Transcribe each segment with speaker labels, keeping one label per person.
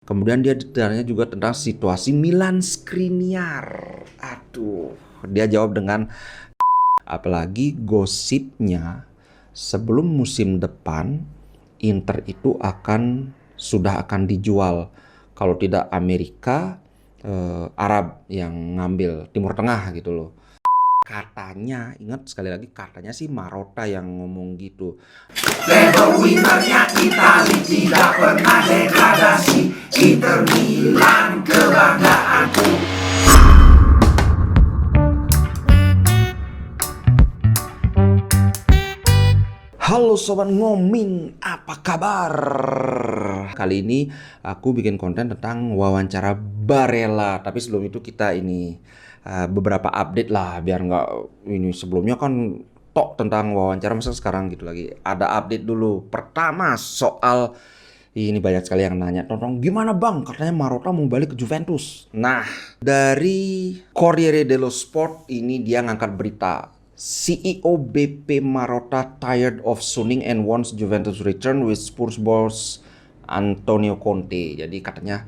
Speaker 1: Kemudian dia ditanya juga tentang situasi Milan Skriniar. Aduh, dia jawab dengan apalagi gosipnya sebelum musim depan Inter itu sudah akan dijual. Kalau tidak Amerika, Arab yang ngambil Timur Tengah gitu loh. Katanya, ingat sekali lagi katanya sih Marotta yang ngomong gitu.
Speaker 2: Level winnernya Itali tidak pernah degradasi. Inter Milan kebanggaanku.
Speaker 1: Halo Sobat Ngoming, apa kabar? Kali ini aku bikin konten tentang wawancara Barella. Tapi sebelum itu kita beberapa update lah, biar nggak ini sebelumnya kan tok tentang wawancara, masa sekarang gitu lagi. Ada update dulu. Pertama soal ini banyak sekali yang nanya, tentang gimana bang? Katanya Marotta mau balik ke Juventus. Nah, dari Corriere dello Sport ini dia ngangkat berita. CEO BP Marotta tired of Suning and wants Juventus return with Spurs boss Antonio Conte. Jadi katanya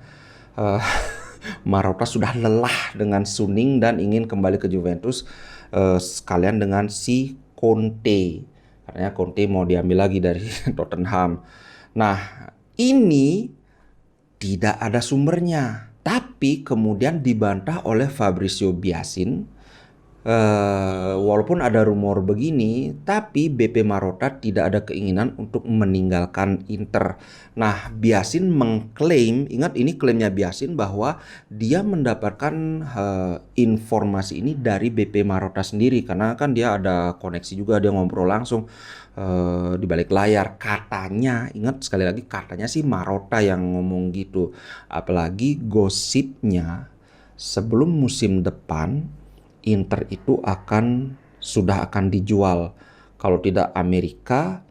Speaker 1: Marotta sudah lelah dengan Suning dan ingin kembali ke Juventus sekalian dengan si Conte. Katanya Conte mau diambil lagi dari Tottenham. Nah, ini tidak ada sumbernya, tapi kemudian dibantah oleh Fabrizio Biasin. Walaupun ada rumor begini, tapi BP Marotta tidak ada keinginan untuk meninggalkan Inter. Nah, Biasin mengklaim, ingat ini klaimnya Biasin bahwa dia mendapatkan informasi ini dari BP Marotta sendiri, karena kan dia ada koneksi juga, dia ngobrol langsung di balik layar. Katanya, ingat sekali lagi katanya sih Marotta yang ngomong gitu. Apalagi gosipnya sebelum musim depan Inter itu sudah akan dijual. Kalau tidak Amerika,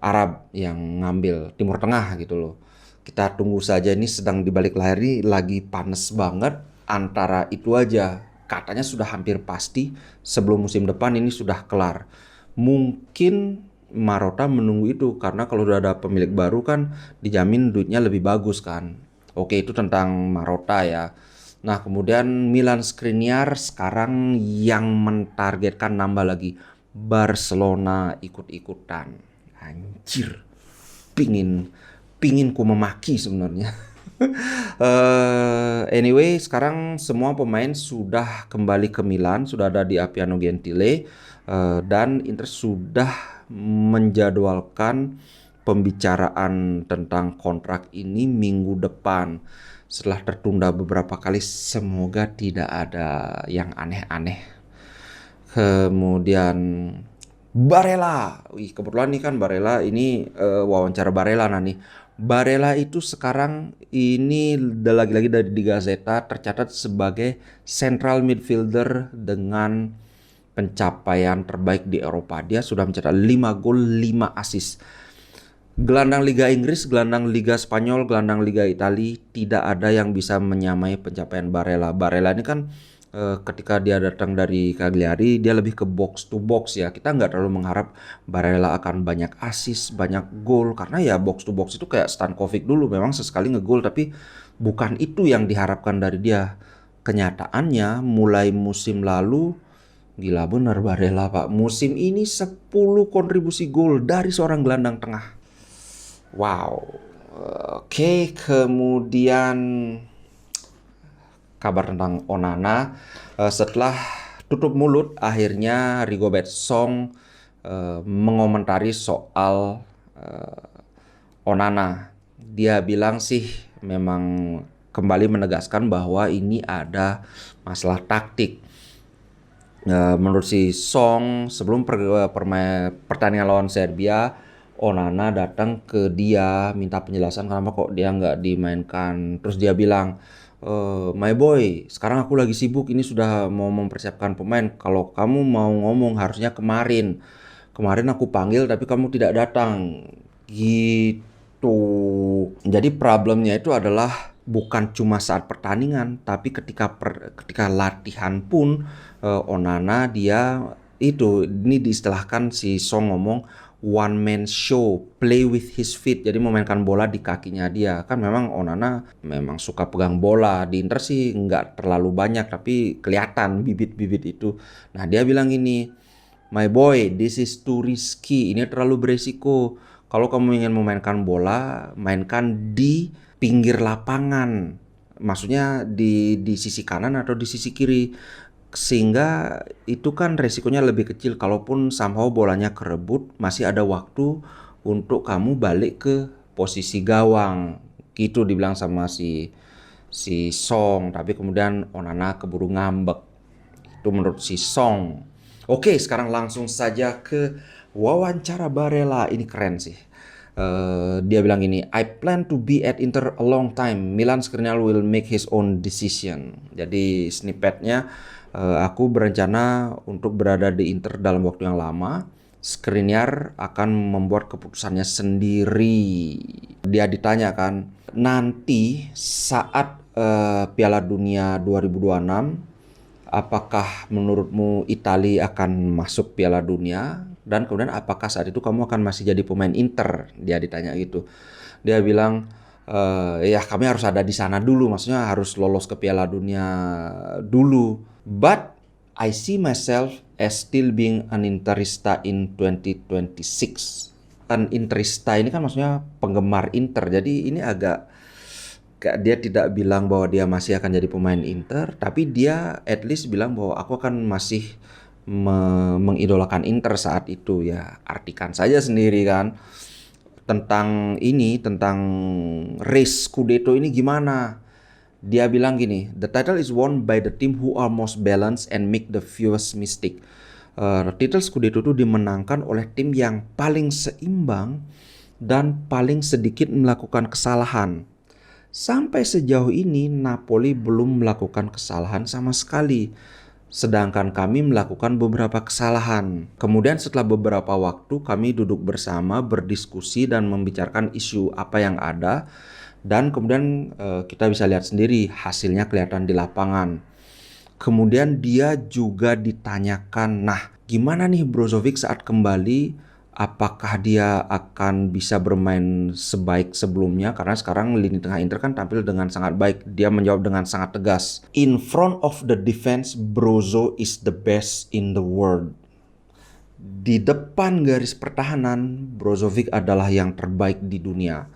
Speaker 1: Arab yang ngambil Timur Tengah gitu loh. Kita tunggu saja, ini sedang di balik layar ini lagi panas banget. Antara itu aja, katanya sudah hampir pasti sebelum musim depan ini sudah kelar. Mungkin Marotta menunggu itu karena kalau udah ada pemilik baru kan dijamin duitnya lebih bagus kan. Oke, itu tentang Marotta ya. Nah, kemudian Milan Skriniar sekarang yang mentargetkan nambah lagi. Barcelona ikut-ikutan. Anjir, pingin ku memaki sebenarnya. Anyway, sekarang semua pemain sudah kembali ke Milan, sudah ada di Appiano Gentile, dan Inter sudah menjadwalkan pembicaraan tentang kontrak ini minggu depan. Setelah tertunda beberapa kali, semoga tidak ada yang aneh-aneh. Kemudian Barella, kebetulan nih kan Barella ini wawancara Barella nih. Barella itu sekarang ini lagi-lagi di Gazzetta tercatat sebagai central midfielder dengan pencapaian terbaik di Eropa. Dia sudah mencetak 5 gol, 5 assist. Gelandang Liga Inggris, gelandang Liga Spanyol, gelandang Liga Italia, tidak ada yang bisa menyamai pencapaian Barella. Barella ini kan ketika dia datang dari Cagliari, dia lebih ke box to box ya. Kita nggak terlalu mengharap Barella akan banyak assist, banyak gol, karena ya box to box itu kayak Stankovic dulu, memang sesekali ngegol, tapi bukan itu yang diharapkan dari dia. Kenyataannya mulai musim lalu, gila bener Barella pak, musim ini 10 kontribusi gol dari seorang gelandang tengah. Wow. Oke, kemudian kabar tentang Onana. Setelah tutup mulut, akhirnya Rigobert Song mengomentari soal Onana. Dia bilang sih memang kembali menegaskan bahwa ini ada masalah taktik. Menurut si Song, sebelum pertandingan lawan Serbia, Onana datang ke dia minta penjelasan kenapa kok dia nggak dimainkan. Terus dia bilang, my boy, sekarang aku lagi sibuk, ini sudah mau mempersiapkan pemain. Kalau kamu mau ngomong harusnya kemarin. Kemarin aku panggil tapi kamu tidak datang. Gitu. Jadi problemnya itu adalah bukan cuma saat pertandingan, tapi ketika latihan pun Onana dia ini diistilahkan si Song ngomong one man show, play with his feet. Jadi memainkan bola di kakinya dia. Kan memang Onana memang suka pegang bola. Di Inter sih nggak terlalu banyak, tapi kelihatan bibit-bibit itu. Nah, dia bilang gini, "My boy, this is too risky. Ini terlalu beresiko. Kalau kamu ingin memainkan bola, mainkan di pinggir lapangan. Maksudnya di sisi kanan atau di sisi kiri. Sehingga itu kan resikonya lebih kecil. Kalaupun somehow bolanya kerebut, masih ada waktu untuk kamu balik ke posisi gawang." Gitu dibilang sama si Song. Tapi kemudian Onana keburu ngambek. Itu menurut si Song. Oke, sekarang langsung saja ke wawancara Barella. Ini keren sih. Dia bilang gini, "I plan to be at Inter a long time. Milan Skriniar will make his own decision." Jadi snippetnya, aku berencana untuk berada di Inter dalam waktu yang lama. Skriniar akan membuat keputusannya sendiri. Dia ditanya kan, nanti saat Piala Dunia 2026, apakah menurutmu Italia akan masuk Piala Dunia? Dan kemudian apakah saat itu kamu akan masih jadi pemain Inter? Dia ditanya gitu. Dia bilang, ya kami harus ada di sana dulu. Maksudnya harus lolos ke Piala Dunia dulu. But I see myself as still being an Interista in 2026. An Interista ini kan maksudnya penggemar Inter. Jadi ini dia tidak bilang bahwa dia masih akan jadi pemain Inter, tapi dia at least bilang bahwa aku akan masih mengidolakan Inter saat itu. Ya artikan saja sendiri kan. Tentang race Scudetto ini gimana? Dia bilang gini, "The title is won by the team who are most balanced and make the fewest mistake." Titel Scudetto itu dimenangkan oleh tim yang paling seimbang dan paling sedikit melakukan kesalahan. Sampai sejauh ini Napoli belum melakukan kesalahan sama sekali, sedangkan kami melakukan beberapa kesalahan. Kemudian setelah beberapa waktu kami duduk bersama, berdiskusi dan membicarakan isu apa yang ada. Dan kemudian kita bisa lihat sendiri hasilnya kelihatan di lapangan. Kemudian dia juga ditanyakan, nah gimana nih Brozovic saat kembali? Apakah dia akan bisa bermain sebaik sebelumnya? Karena sekarang lini tengah Inter kan tampil dengan sangat baik. Dia menjawab dengan sangat tegas. "In front of the defense, Brozo is the best in the world." Di depan garis pertahanan, Brozovic adalah yang terbaik di dunia.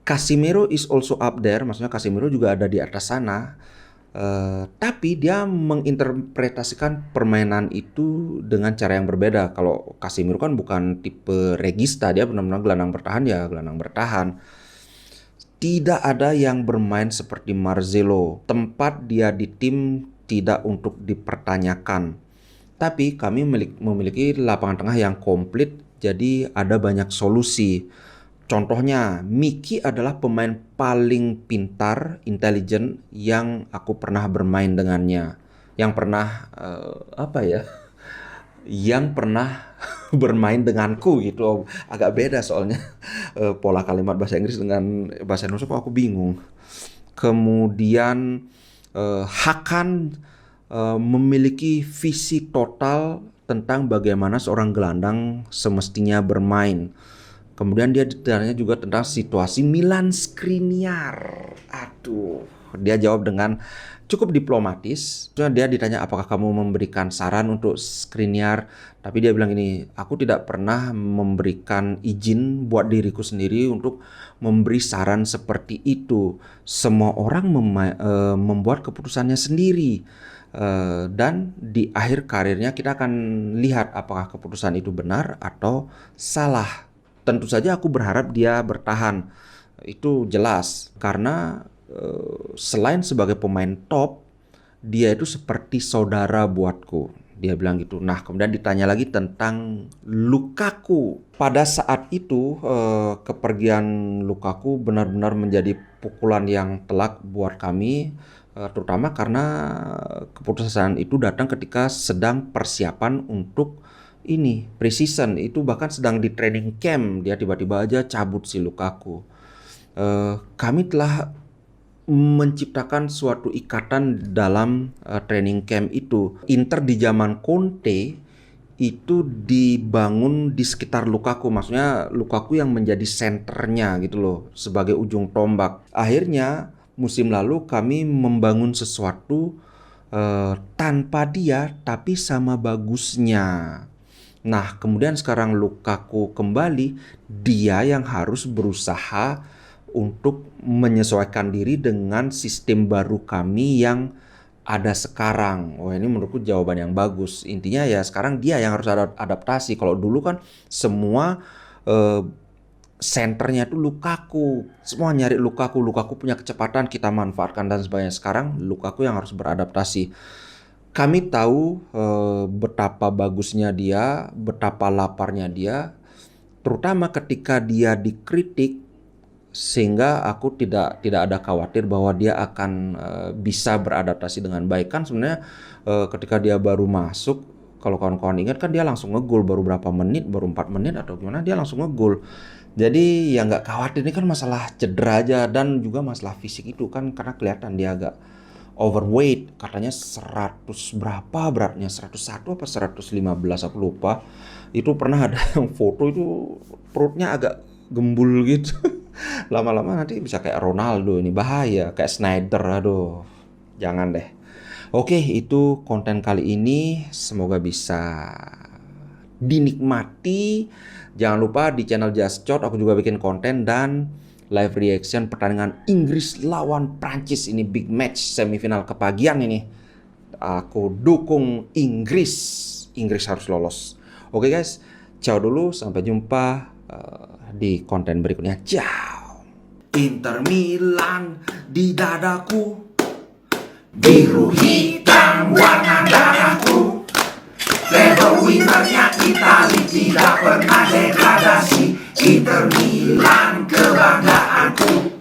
Speaker 1: Casemiro is also up there, maksudnya Casemiro juga ada di atas sana. Tapi dia menginterpretasikan permainan itu dengan cara yang berbeda. Kalau Casemiro kan bukan tipe regista, dia benar-benar gelandang bertahan, ya gelandang bertahan. Tidak ada yang bermain seperti Marcelo. Tempat dia di tim tidak untuk dipertanyakan. Tapi kami memiliki lapangan tengah yang komplit, jadi ada banyak solusi. Contohnya, Miki adalah pemain paling pintar, intelijen yang aku pernah bermain dengannya. Yang pernah Yang pernah bermain denganku gitu. Agak beda soalnya pola kalimat bahasa Inggris dengan bahasa Indonesia, kok aku bingung. Kemudian Hakan memiliki visi total tentang bagaimana seorang gelandang semestinya bermain. Kemudian dia ditanya juga tentang situasi Milan Skriniar. Aduh, dia jawab dengan cukup diplomatis. Dia ditanya apakah kamu memberikan saran untuk Skriniar. Tapi dia bilang ini, aku tidak pernah memberikan izin buat diriku sendiri untuk memberi saran seperti itu. Semua orang membuat keputusannya sendiri. Dan di akhir karirnya kita akan lihat apakah keputusan itu benar atau salah. Tentu saja aku berharap dia bertahan, itu jelas, karena selain sebagai pemain top, dia itu seperti saudara buatku. Dia bilang gitu. Nah, kemudian ditanya lagi tentang Lukaku. Pada saat itu kepergian Lukaku benar-benar menjadi pukulan yang telak buat kami, terutama karena keputusan itu datang ketika sedang persiapan untuk pre-season. Itu bahkan sedang di training camp, dia tiba-tiba aja cabut si Lukaku. Kami telah menciptakan suatu ikatan dalam training camp itu. Inter di zaman Conte itu dibangun di sekitar Lukaku, maksudnya Lukaku yang menjadi senternya gitu loh, sebagai ujung tombak. Akhirnya musim lalu kami membangun sesuatu tanpa dia tapi sama bagusnya. Nah, kemudian sekarang Lukaku kembali, dia yang harus berusaha untuk menyesuaikan diri dengan sistem baru kami yang ada sekarang. Wah, ini menurutku jawaban yang bagus. Intinya ya sekarang dia yang harus adaptasi. Kalau dulu kan semua eh, senternya itu Lukaku. Semua nyari Lukaku. Lukaku punya kecepatan, kita manfaatkan dan sebagainya. Sekarang Lukaku yang harus beradaptasi. Kami tahu betapa bagusnya dia, betapa laparnya dia, terutama ketika dia dikritik, sehingga aku tidak ada khawatir bahwa dia akan bisa beradaptasi dengan baik. Kan sebenarnya ketika dia baru masuk, kalau kawan-kawan ingat kan dia langsung ngegol baru berapa menit, baru 4 menit atau gimana dia langsung ngegol. Jadi ya nggak khawatir, ini kan masalah cedera aja dan juga masalah fisik itu kan, karena kelihatan dia agak overweight, katanya 100 berapa beratnya, 101 apa 115 aku lupa. Itu pernah ada yang foto itu perutnya agak gembul gitu. Lama-lama nanti bisa kayak Ronaldo, ini bahaya, kayak Snyder, aduh. Jangan deh. Oke, itu konten kali ini, semoga bisa dinikmati. Jangan lupa di channel Just Shot aku juga bikin konten dan live reaction pertandingan Inggris lawan Prancis. Ini big match semifinal kepagian ini. Aku dukung Inggris. Inggris harus lolos. Oke guys, ciao dulu, sampai jumpa di konten berikutnya. Ciao.
Speaker 2: Inter Milan di dadaku, biru hitam warna darahku. Treble winnernya Itali, tidak pernah degradasi. Inter Milan kebanggaanku.